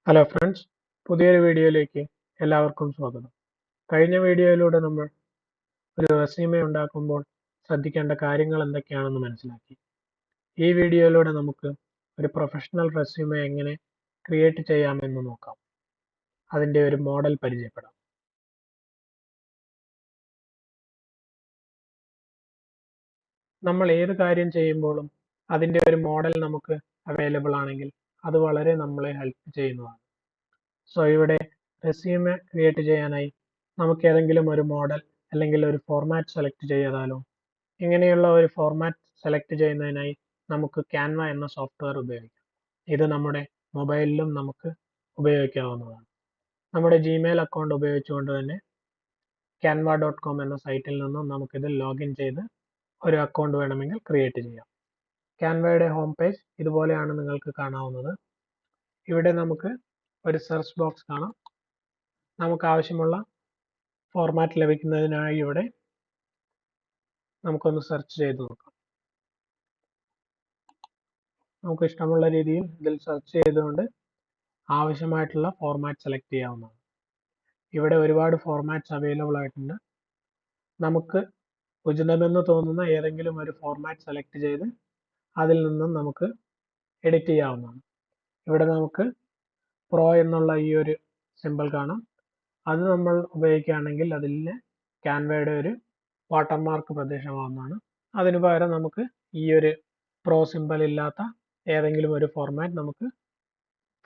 Hello friends, പുതിയൊരു വീഡിയോയിലേക്ക് എല്ലാവർക്കും സ്വാഗതം. കഴിഞ്ഞ വീഡിയോയിലൂടെ നമ്മൾ ഒരു റെസ്യൂമെ ഉണ്ടാക്കുമ്പോൾ ശ്രദ്ധിക്കേണ്ട കാര്യങ്ങൾ എന്തൊക്കെയാണെന്ന് മനസ്സിലാക്കി. ഈ വീഡിയോയിലൂടെ നമുക്ക് ഒരു പ്രൊഫഷണൽ റെസ്യൂമെ എങ്ങനെ ക്രിയേറ്റ് ചെയ്യാമെന്ന് നോക്കാം. അതിൻ്റെ ഒരു മോഡൽ പരിചയപ്പെടാം. നമ്മൾ ഏത് കാര്യം ചെയ്യുമ്പോഴും അതിൻ്റെ ഒരു മോഡൽ നമുക്ക് അവൈലബിൾ ആണെങ്കിൽ അത് വളരെ നമ്മളെ ഹെൽപ്പ് ചെയ്യുന്നതാണ്. സോ ഇവിടെ റെസ്യൂമെ ക്രിയേറ്റ് ചെയ്യാനായി നമുക്ക് ഏതെങ്കിലും ഒരു മോഡൽ അല്ലെങ്കിൽ ഒരു ഫോർമാറ്റ് സെലക്ട് ചെയ്താലോ. ഇങ്ങനെയുള്ള ഒരു ഫോർമാറ്റ് സെലക്ട് ചെയ്യുന്നതിനായി നമുക്ക് ക്യാൻവ എന്ന സോഫ്റ്റ്വെയർ ഉപയോഗിക്കാം. ഇത് നമ്മുടെ മൊബൈലിലും നമുക്ക് ഉപയോഗിക്കാവുന്നതാണ്. നമ്മുടെ ജിമെയിൽ അക്കൗണ്ട് ഉപയോഗിച്ചുകൊണ്ട് തന്നെ canva.com എന്ന സൈറ്റിൽ നിന്നും നമുക്കിത് ലോഗിൻ ചെയ്ത് ഒരു അക്കൗണ്ട് വേണമെങ്കിൽ ക്രിയേറ്റ് ചെയ്യാം. ക്യാൻവയുടെ ഹോം പേജ് ഇതുപോലെയാണ് നിങ്ങൾക്ക് കാണാവുന്നത്. ഇവിടെ നമുക്ക് ഒരു സെർച്ച് ബോക്സ് കാണാം. നമുക്ക് ആവശ്യമുള്ള ഫോർമാറ്റ് ലഭിക്കുന്നതിനായി ഇവിടെ നമുക്കൊന്ന് സെർച്ച് ചെയ്ത് നോക്കാം. നമുക്ക് ഇഷ്ടമുള്ള രീതിയിൽ ഇതിൽ സെർച്ച് ചെയ്തുകൊണ്ട് ആവശ്യമായിട്ടുള്ള ഫോർമാറ്റ് സെലക്ട് ചെയ്യാവുന്നതാണ്. ഇവിടെ ഒരുപാട് ഫോർമാറ്റ്സ് അവൈലബിൾ ആയിട്ടുണ്ട്. നമുക്ക് ഉചിതമെന്ന് തോന്നുന്ന ഏതെങ്കിലും ഒരു ഫോർമാറ്റ് സെലക്ട് ചെയ്ത് അതിൽ നിന്നും നമുക്ക് എഡിറ്റ് ചെയ്യാവുന്നതാണ്. ഇവിടെ നമുക്ക് പ്രോ എന്നുള്ള ഈ ഒരു സിമ്പിൾ കാണാം. അത് നമ്മൾ ഉപയോഗിക്കുകയാണെങ്കിൽ അതിൽ ക്യാൻവയുടെ ഒരു വാട്ടർമാർക്ക് പ്രത്യക്ഷമാവുന്നതാണ്. അതിനു പകരം നമുക്ക് ഈ ഒരു പ്രോ സിമ്പിൾ ഇല്ലാത്ത ഏതെങ്കിലും ഒരു ഫോർമാറ്റ് നമുക്ക്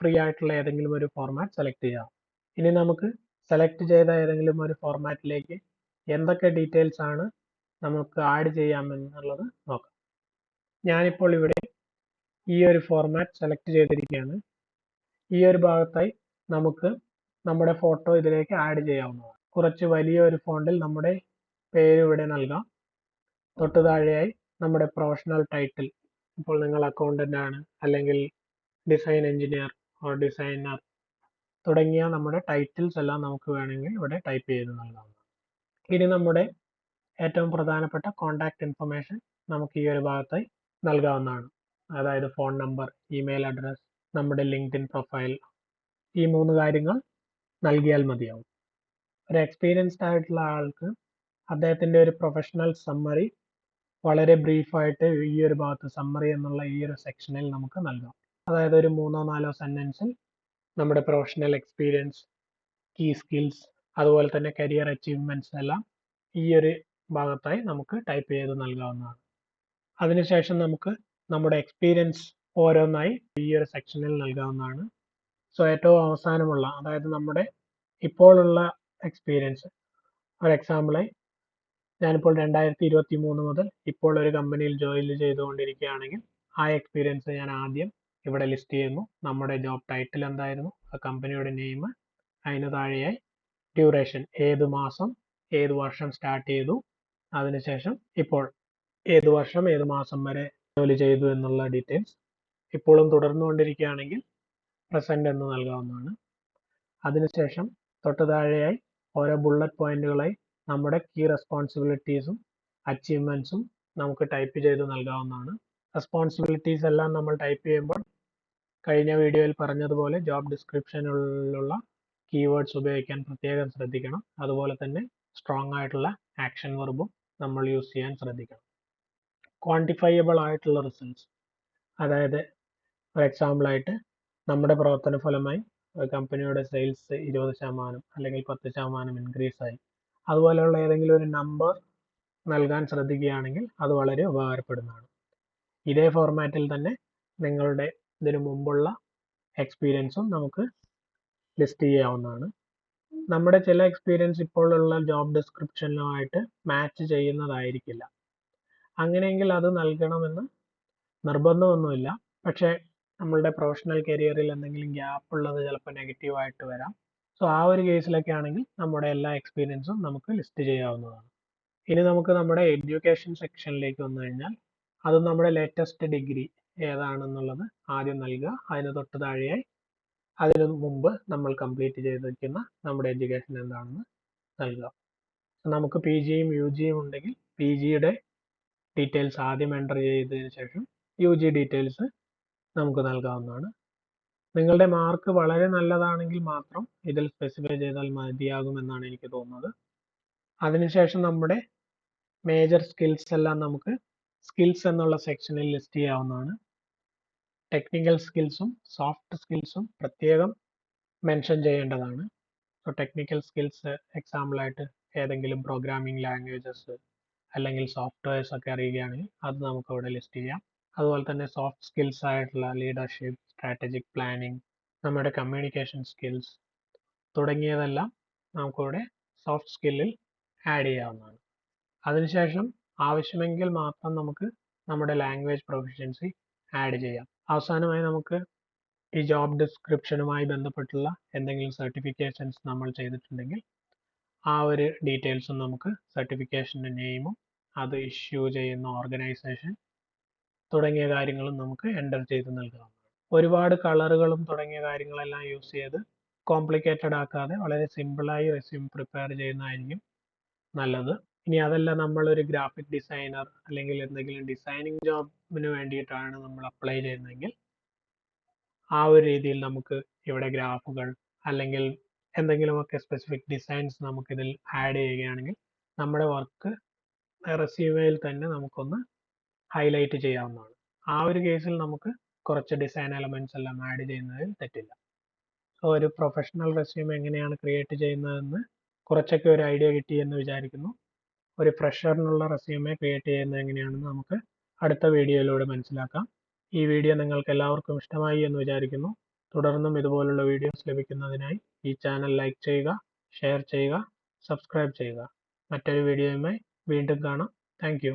ഫ്രീ ആയിട്ടുള്ള ഏതെങ്കിലും ഒരു ഫോർമാറ്റ് സെലക്ട് ചെയ്യാം. ഇനി നമുക്ക് സെലക്ട് ചെയ്ത ഏതെങ്കിലും ഒരു ഫോർമാറ്റിലേക്ക് എന്തൊക്കെ ഡീറ്റെയിൽസ് ആണ് നമുക്ക് ആഡ് ചെയ്യാമെന്നുള്ളത് നോക്കാം. ഞാനിപ്പോൾ ഇവിടെ ഈ ഒരു ഫോർമാറ്റ് സെലക്ട് ചെയ്തിരിക്കുകയാണ്. ഈ ഒരു ഭാഗത്തായി നമുക്ക് നമ്മുടെ ഫോട്ടോ ഇതിലേക്ക് ആഡ് ചെയ്യാവുന്നതാണ്. കുറച്ച് വലിയ ഒരു ഫോണ്ടിൽ നമ്മുടെ പേര് ഇവിടെ നൽകാം. തൊട്ടു താഴെയായി നമ്മുടെ പ്രൊഫഷണൽ ടൈറ്റിൽ, ഇപ്പോൾ നിങ്ങൾ അക്കൗണ്ടന്റ് ആണ് അല്ലെങ്കിൽ ഡിസൈൻ എഞ്ചിനീയർ ഓർ ഡിസൈനർ തുടങ്ങിയ നമ്മുടെ ടൈറ്റിൽസ് എല്ലാം നമുക്ക് വേണമെങ്കിൽ ഇവിടെ ടൈപ്പ് ചെയ്ത് നൽകാവുന്നതാണ്. ഇനി നമ്മുടെ ഏറ്റവും പ്രധാനപ്പെട്ട കോൺടാക്ട് ഇൻഫർമേഷൻ നമുക്ക് ഈ ഒരു ഭാഗത്തായി നൽകാവുന്നതാണ്. അതായത് ഫോൺ നമ്പർ, ഇമെയിൽ അഡ്രസ്, നമ്മുടെ ലിങ്ക്ഡിൻ പ്രൊഫൈൽ, ഈ 3 കാര്യങ്ങൾ നൽകിയാൽ മതിയാവും. ഒരു എക്സ്പീരിയൻസ്ഡ് ആയിട്ടുള്ള ആൾക്ക് അദ്ദേഹത്തിൻ്റെ ഒരു പ്രൊഫഷണൽ സമ്മറി വളരെ ബ്രീഫായിട്ട് ഈ ഒരു ഭാഗത്ത് സമ്മറി എന്നുള്ള ഈ ഒരു സെക്ഷനിൽ നമുക്ക് നൽകാം. അതായത് ഒരു 3-4 സെന്റൻസിൽ നമ്മുടെ പ്രൊഫഷണൽ എക്സ്പീരിയൻസ്, കീ സ്കിൽസ്, അതുപോലെ തന്നെ കരിയർ അച്ചീവ്മെന്റ്സ് എല്ലാം ഈ ഒരു ഭാഗത്തായി നമുക്ക് ടൈപ്പ് ചെയ്ത് നൽകാവുന്നതാണ്. അതിനുശേഷം നമുക്ക് നമ്മുടെ എക്സ്പീരിയൻസ് ഓരോന്നായി ഈ ഒരു സെക്ഷനിൽ നൽകാവുന്നതാണ്. സോ ഏറ്റവും അവസാനമുള്ള, അതായത് നമ്മുടെ ഇപ്പോഴുള്ള എക്സ്പീരിയൻസ്, ഫോർ എക്സാമ്പിളായി ഞാനിപ്പോൾ 2023 മുതൽ ഇപ്പോൾ ഒരു കമ്പനിയിൽ ജോലി ചെയ്തുകൊണ്ടിരിക്കുകയാണെങ്കിൽ ആ എക്സ്പീരിയൻസ് ഞാൻ ആദ്യം ഇവിടെ ലിസ്റ്റ് ചെയ്യുന്നു. നമ്മുടെ ജോബ് ടൈറ്റിൽ എന്തായിരുന്നു, ആ കമ്പനിയുടെ നെയിം, അതിന് താഴെയായി ഡ്യൂറേഷൻ, ഏത് മാസം ഏത് വർഷം സ്റ്റാർട്ട് ചെയ്തു, അതിനുശേഷം ഇപ്പോൾ ഏത് വർഷം ഏത് മാസം വരെ ജോലി ചെയ്തു എന്നുള്ള ഡീറ്റെയിൽസ്, ഇപ്പോഴും തുടർന്നുകൊണ്ടിരിക്കുകയാണെങ്കിൽ പ്രസന്റ് എന്ന് നൽകാവുന്നതാണ്. അതിനുശേഷം തൊട്ട് താഴെയായി ഓരോ ബുള്ളറ്റ് പോയിന്റുകളായി നമ്മുടെ കീ റെസ്പോൺസിബിലിറ്റീസും അച്ചീവ്മെന്റ്സും നമുക്ക് ടൈപ്പ് ചെയ്ത് നൽകാവുന്നതാണ്. റെസ്പോൺസിബിലിറ്റീസ് എല്ലാം നമ്മൾ ടൈപ്പ് ചെയ്യുമ്പോൾ കഴിഞ്ഞ വീഡിയോയിൽ പറഞ്ഞതുപോലെ ജോബ് ഡിസ്ക്രിപ്ഷനിലുള്ള കീവേഡ്സ് ഉപയോഗിക്കാൻ പ്രത്യേകം ശ്രദ്ധിക്കണം. അതുപോലെ തന്നെ സ്ട്രോങ് ആയിട്ടുള്ള ആക്ഷൻ വെർബും നമ്മൾ യൂസ് ചെയ്യാൻ ശ്രദ്ധിക്കണം. ക്വാണ്ടിഫയബിൾ ആയിട്ടുള്ള റിസൾട്ട്സ്, അതായത് ഫോർ എക്സാമ്പിൾ ആയിട്ട് നമ്മുടെ പ്രവർത്തന ഫലമായി കമ്പനിയുടെ സെയിൽസ് 20% അല്ലെങ്കിൽ 10% ഇൻക്രീസ് ആയി, അതുപോലെയുള്ള ഏതെങ്കിലും ഒരു നമ്പർ നൽകാൻ ശ്രദ്ധിക്കുകയാണെങ്കിൽ അത് വളരെ ഉപകാരപ്പെടുന്നതാണ്. ഇതേ ഫോർമാറ്റിൽ തന്നെ നിങ്ങളുടെ ഇതിനു മുമ്പുള്ള എക്സ്പീരിയൻസും നമുക്ക് ലിസ്റ്റ് ചെയ്യാവുന്നതാണ്. നമ്മുടെ ചില എക്സ്പീരിയൻസ് ഇപ്പോഴുള്ള ജോബ് ഡിസ്ക്രിപ്ഷനുമായിട്ട് മാച്ച് ചെയ്യുന്നതായിരിക്കില്ല. അങ്ങനെയെങ്കിൽ അത് നൽകണമെന്ന് നിർബന്ധമൊന്നുമില്ല. പക്ഷേ നമ്മളുടെ പ്രൊഫഷണൽ കരിയറിൽ എന്തെങ്കിലും ഗ്യാപ്പ് ഉള്ളത് ചിലപ്പോൾ നെഗറ്റീവായിട്ട് വരാം. സോ ആ ഒരു കേസിലൊക്കെ ആണെങ്കിൽ നമ്മുടെ എല്ലാ എക്സ്പീരിയൻസും നമുക്ക് ലിസ്റ്റ് ചെയ്യാവുന്നതാണ്. ഇനി നമുക്ക് നമ്മുടെ എഡ്യൂക്കേഷൻ സെക്ഷനിലേക്ക് വന്നു കഴിഞ്ഞാൽ അത് നമ്മുടെ ലേറ്റസ്റ്റ് ഡിഗ്രി ഏതാണെന്നുള്ളത് ആദ്യം നൽകുക. അതിന് തൊട്ട് താഴെയായി അതിനു മുമ്പ് നമ്മൾ കംപ്ലീറ്റ് ചെയ്തിരിക്കുന്ന നമ്മുടെ എഡ്യൂക്കേഷൻ എന്താണെന്ന് നൽകുക. നമുക്ക് പി ജിയും യു ജിയും ഉണ്ടെങ്കിൽ പി ജിയുടെ ഡീറ്റെയിൽസ് ആദ്യം എൻ്റർ ചെയ്തതിന് ശേഷം യു ജി ഡീറ്റെയിൽസ് നമുക്ക് നൽകാവുന്നതാണ്. നിങ്ങളുടെ മാർക്ക് വളരെ നല്ലതാണെങ്കിൽ മാത്രം ഇതിൽ സ്പെസിഫൈ ചെയ്താൽ മതിയാകുമെന്നാണ് എനിക്ക് തോന്നുന്നത്. അതിനുശേഷം നമ്മുടെ മേജർ സ്കിൽസ് എല്ലാം നമുക്ക് സ്കിൽസ് എന്നുള്ള സെക്ഷനിൽ ലിസ്റ്റ് ചെയ്യാവുന്നതാണ്. ടെക്നിക്കൽ സ്കിൽസും സോഫ്റ്റ് സ്കിൽസും പ്രത്യേകം മെൻഷൻ ചെയ്യേണ്ടതാണ്. സോ ടെക്നിക്കൽ സ്കിൽസ് എക്സാമ്പിളായിട്ട് ഏതെങ്കിലും പ്രോഗ്രാമിംഗ് ലാംഗ്വേജസ് അല്ലെങ്കിൽ സോഫ്റ്റ്വെയർസ് ഒക്കെ അറിയുകയാണെങ്കിൽ അത് നമുക്ക് ഇവിടെ ലിസ്റ്റ് ചെയ്യാം. അതുപോലെ തന്നെ സോഫ്റ്റ് സ്കിൽസ് ആയിട്ടുള്ള ലീഡർഷിപ്പ്, സ്ട്രാറ്റജിക് പ്ലാനിങ്, നമ്മുടെ കമ്മ്യൂണിക്കേഷൻ സ്കിൽസ് തുടങ്ങിയതെല്ലാം നമുക്കിവിടെ സോഫ്റ്റ് സ്കില്ലിൽ ആഡ് ചെയ്യാവുന്നതാണ്. അതിനുശേഷം ആവശ്യമെങ്കിൽ മാത്രം നമുക്ക് നമ്മുടെ ലാംഗ്വേജ് പ്രൊഫിഷ്യൻസി ആഡ് ചെയ്യാം. അവസാനമായി നമുക്ക് ഈ ജോബ് ഡിസ്ക്രിപ്ഷനുമായി ബന്ധപ്പെട്ടുള്ള എന്തെങ്കിലും സർട്ടിഫിക്കേഷൻസ് നമ്മൾ ചെയ്തിട്ടുണ്ടെങ്കിൽ ആ ഒരു ഡീറ്റെയിൽസും നമുക്ക് സർട്ടിഫിക്കേഷൻ്റെ നെയിമും അത് ഇഷ്യൂ ചെയ്യുന്ന ഓർഗനൈസേഷൻ തുടങ്ങിയ കാര്യങ്ങളും നമുക്ക് എൻ്റർ ചെയ്ത് നൽകാവുന്നതാണ്. ഒരുപാട് കളറുകളും തുടങ്ങിയ കാര്യങ്ങളെല്ലാം യൂസ് ചെയ്ത് കോംപ്ലിക്കേറ്റഡ് ആക്കാതെ വളരെ സിമ്പിളായി റെസ്യൂം പ്രിപ്പയർ ചെയ്യുന്നതായിരിക്കും നല്ലത്. ഇനി അതല്ല നമ്മളൊരു ഗ്രാഫിക് ഡിസൈനർ അല്ലെങ്കിൽ എന്തെങ്കിലും ഡിസൈനിങ് ജോബിന് വേണ്ടിയിട്ടാണ് നമ്മൾ അപ്ലൈ ചെയ്യുന്നതെങ്കിൽ ആ ഒരു രീതിയിൽ നമുക്ക് ഇവിടെ ഗ്രാഫുകൾ അല്ലെങ്കിൽ എന്തെങ്കിലുമൊക്കെ സ്പെസിഫിക് ഡിസൈൻസ് നമുക്കിതിൽ ആഡ് ചെയ്യുകയാണെങ്കിൽ നമ്മുടെ വർക്ക് റെസ്യൂമേയിൽ തന്നെ നമുക്കൊന്ന് ഹൈലൈറ്റ് ചെയ്യാവുന്നതാണ്. ആ ഒരു കേസിൽ നമുക്ക് കുറച്ച് ഡിസൈൻ എലമെന്റ്സ് എല്ലാം ആഡ് ചെയ്യുന്നതിൽ തെറ്റില്ല. സോ ഒരു പ്രൊഫഷണൽ റെസ്യൂം എങ്ങനെയാണ് ക്രിയേറ്റ് ചെയ്യുന്നതെന്ന് കുറച്ചൊക്കെ ഒരു ഐഡിയ കിട്ടി എന്ന് വിചാരിക്കുന്നു. ഒരു ഫ്രഷറിനുള്ള റെസ്യൂമെ ക്രിയേറ്റ് ചെയ്യുന്നത് എങ്ങനെയാണെന്ന് നമുക്ക് അടുത്ത വീഡിയോയിലൂടെ മനസ്സിലാക്കാം. ഈ വീഡിയോ നിങ്ങൾക്ക് എല്ലാവർക്കും ഇഷ്ടമായി എന്ന് വിചാരിക്കുന്നു. തുടർന്നും ഇതുപോലുള്ള വീഡിയോസ് ലഭിക്കുന്നതിനായി ഈ ചാനൽ ലൈക്ക് ചെയ്യുക, ഷെയർ ചെയ്യുക, സബ്സ്ക്രൈബ് ചെയ്യുക. മറ്റൊരു വീഡിയോയുമായി വീണ്ടും കാണാം. Thank you.